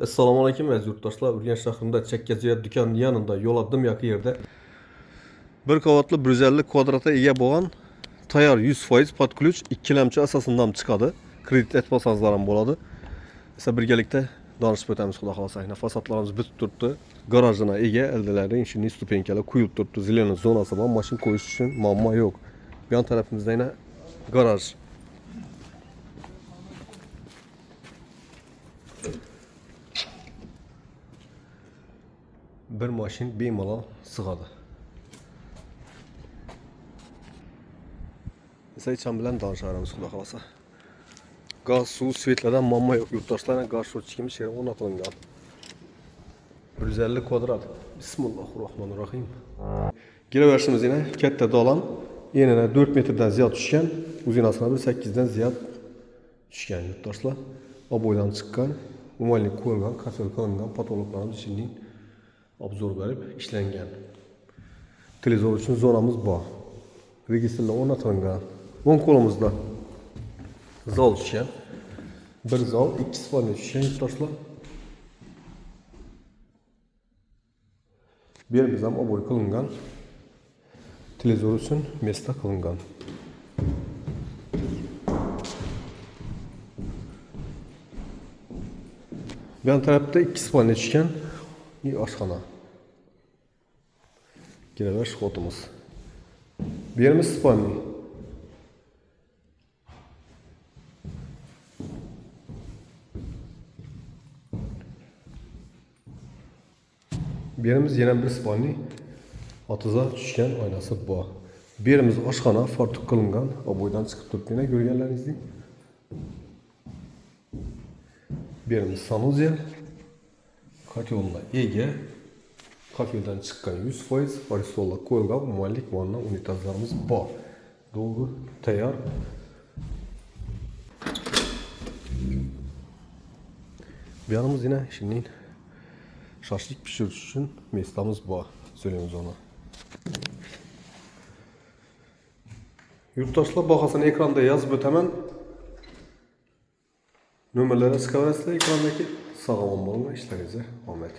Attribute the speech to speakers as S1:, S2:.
S1: Assalomu alaykum aziz yurtdoshlar. Urganch shahrida Chakkaziyoda do'konining yanında yo'l addım yaqin yerda bir qavatli 150 kvadratga ega bo'lgan tayyor 100% pod ключ ikkilamchi asosidan chiqadi. Kredit etmasanızlar ham bo'ladi. Esa birgalikda danışib o'tamiz xudo xolasa. Fasadlarimiz bitib turibdi. Garajına ega, ildilari, ishini stupenkalar quyilib turibdi. Zileniy zonasi bor, mashina qo'yish uchun muammo yo'q. Bu yon tarafimizda yana garaj. Bir mashin bemalol sig'adi. Esa icham bilan danışarimiz xudo xolasa. Gaz, suv, svetlardan muammo yo'q. Yurtdoshlar gaz sho'rchigimiz yerga o'rnatilgan. 150 kvadrat. Bismillahirrohmanirrohim. Kiraverishimiz yana katta dolan. Yana 4 metrdan ziyod tushgan. Uzinasini 8 dan ziyod tushgan yurtdoshlar. Oboydan chiqqan, umumlik qo'yilgan, kafel qilingan patologlarimiz ichining obzor berib ishlangan. Televizor uchun zonamiz bor. Registrlar o'rnatilgan. O'ng qo'limizda zal tushgan. Bir zal, 2 spalni tushgan yurtdoshlar. Bu yerimiz ham oboy qilingan. Televizor uchun mesta qilingan. Bu yan tarafda 2 spalni tushgan oshxona. Giraverish xotimiz. Bu yerimiz spalni. Bu yerimiz yana bir spalni. Otiza tushgan oynasi bor. Bu yerimiz oshxona, fartuq qilingan, oboydan chiqib turibdi, yana ko'rganlaringizdek. Bu yerimiz sanuzel. Kotelga ega. Kafeldan chiqqan 100%, aristolla qo'yilgan umumanlik vanna unitazlarimiz bor. Dolgur, tayyor. Bu yanımız yine şimdi şaşlık pişirish uchun mestamiz bor. Söyleyemiz ona. Yurtdoshlar bahosini ekranda yozib o'taman. Nomerlari chiqaverasizlar ekrandagi. Sog' omon bo'linglar, ishlaringizga omad.